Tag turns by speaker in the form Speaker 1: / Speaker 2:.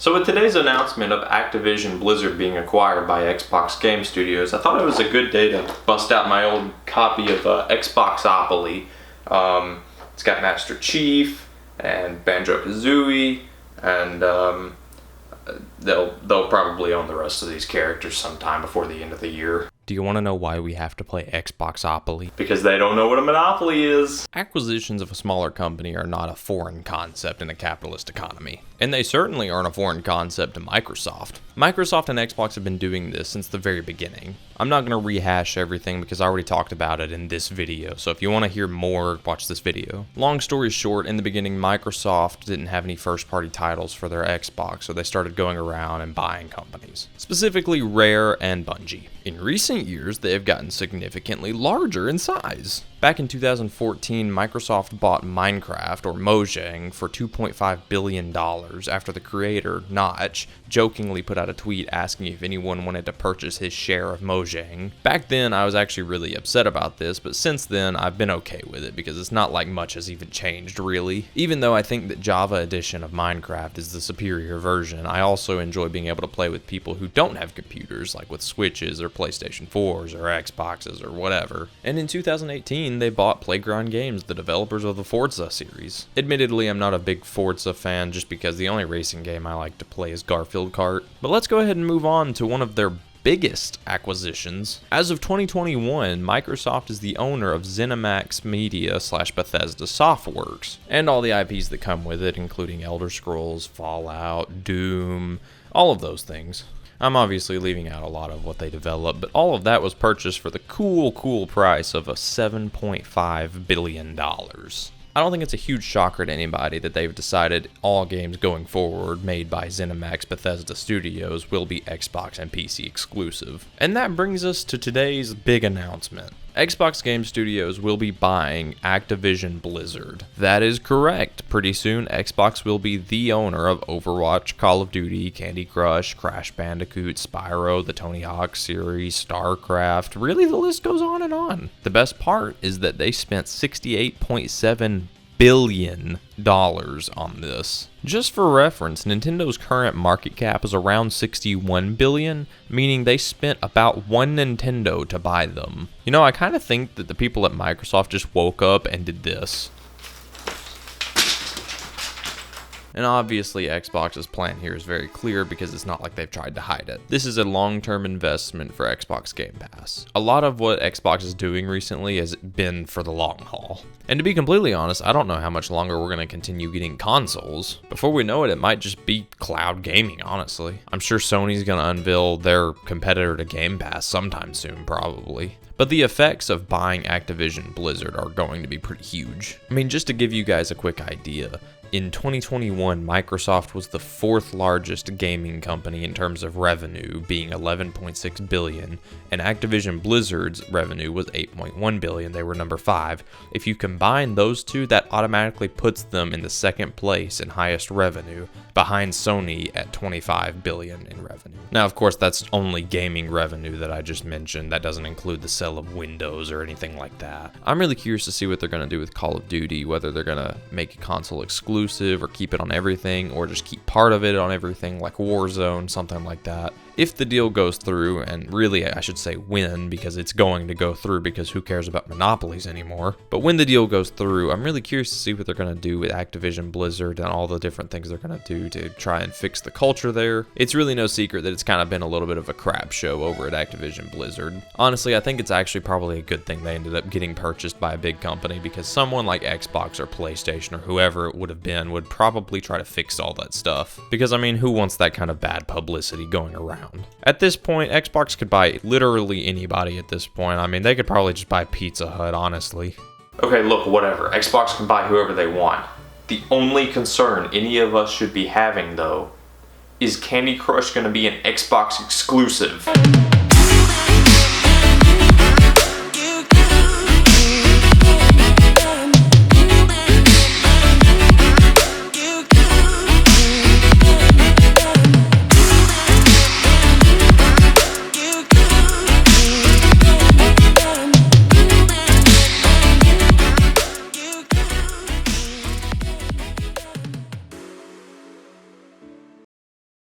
Speaker 1: So with today's announcement of Activision Blizzard being acquired by Xbox Game Studios, I thought it was a good day to bust out my old copy of Xboxopoly. It's got Master Chief and Banjo-Kazooie, and they'll probably own the rest of these characters sometime before the end of the year.
Speaker 2: Do you want to know why we have to play Xboxopoly?
Speaker 1: Because they don't know what a monopoly is.
Speaker 2: Acquisitions of a smaller company are not a foreign concept in a capitalist economy. And they certainly aren't a foreign concept to Microsoft. Microsoft and Xbox have been doing this since the very beginning. I'm not going to rehash everything because I already talked about it in this video, so if you want to hear more, watch this video. Long story short, in the beginning, Microsoft didn't have any first-party titles for their Xbox, so they started going around and buying companies, specifically Rare and Bungie. In recent years, they have gotten significantly larger in size. Back in 2014, Microsoft bought Minecraft, or Mojang, for $2.5 billion after the creator, Notch, jokingly put out a tweet asking if anyone wanted to purchase his share of Mojang. Back then, I was actually really upset about this, but since then, I've been okay with it because it's not like much has even changed, really. Even though I think that Java edition of Minecraft is the superior version, I also enjoy being able to play with people who don't have computers, like with Switches or PlayStation 4s or Xboxes or whatever. And in 2018, they bought Playground Games, the developers of the Forza series. Admittedly, I'm not a big Forza fan just because the only racing game I like to play is Garfield Kart. But let's go ahead and move on to one of their biggest acquisitions. As of 2021, Microsoft is the owner of ZeniMax Media / Bethesda Softworks, and all the IPs that come with it, including Elder Scrolls, Fallout, Doom, all of those things. I'm obviously leaving out a lot of what they develop, but all of that was purchased for the cool price of $7.5 billion. I don't think it's a huge shocker to anybody that they've decided all games going forward made by ZeniMax Bethesda Studios will be Xbox and PC exclusive. And that brings us to today's big announcement. Xbox Game Studios will be buying Activision Blizzard. That is correct. Pretty soon, Xbox will be the owner of Overwatch, Call of Duty, Candy Crush, Crash Bandicoot, Spyro, the Tony Hawk series, StarCraft. Really, the list goes on and on. The best part is that they spent $68.7 billion on this. Just for reference, Nintendo's current market cap is around $61 billion, meaning they spent about one Nintendo to buy them. You know, I kind of think that the people at Microsoft just woke up and did this. And obviously, Xbox's plan here is very clear because it's not like they've tried to hide it. This is a long-term investment for Xbox Game Pass. A lot of what Xbox is doing recently has been for the long haul. And to be completely honest, I don't know how much longer we're going to continue getting consoles. Before we know it, it might just be cloud gaming, honestly. I'm sure Sony's going to unveil their competitor to Game Pass sometime soon, probably. But the effects of buying Activision Blizzard are going to be pretty huge. I mean, just to give you guys a quick idea, in 2021, Microsoft was the fourth largest gaming company in terms of revenue, being $11.6 billion, and Activision Blizzard's revenue was $8.1 billion. They were number 5. If you combine those two, that automatically puts them in the second place in highest revenue, behind Sony at $25 billion in revenue. Now, of course, that's only gaming revenue that I just mentioned. That doesn't include the sale of Windows or anything like that. I'm really curious to see what they're going to do with Call of Duty, whether they're going to make a console exclusive or keep it on everything, or just keep part of it on everything like Warzone, something like that. If the deal goes through, and really I should say when, because it's going to go through because who cares about monopolies anymore, but when the deal goes through, I'm really curious to see what they're going to do with Activision Blizzard and all the different things they're going to do to try and fix the culture there. It's really no secret that it's kind of been a little bit of a crap show over at Activision Blizzard. Honestly, I think it's actually probably a good thing they ended up getting purchased by a big company, because someone like Xbox or PlayStation or whoever it would have been would probably try to fix all that stuff. Because I mean, who wants that kind of bad publicity going around? At this point, Xbox could buy literally anybody at this point. I mean, they could probably just buy Pizza Hut, honestly.
Speaker 1: Okay, look, whatever. Xbox can buy whoever they want. The only concern any of us should be having, though, is Candy Crush going to be an Xbox exclusive?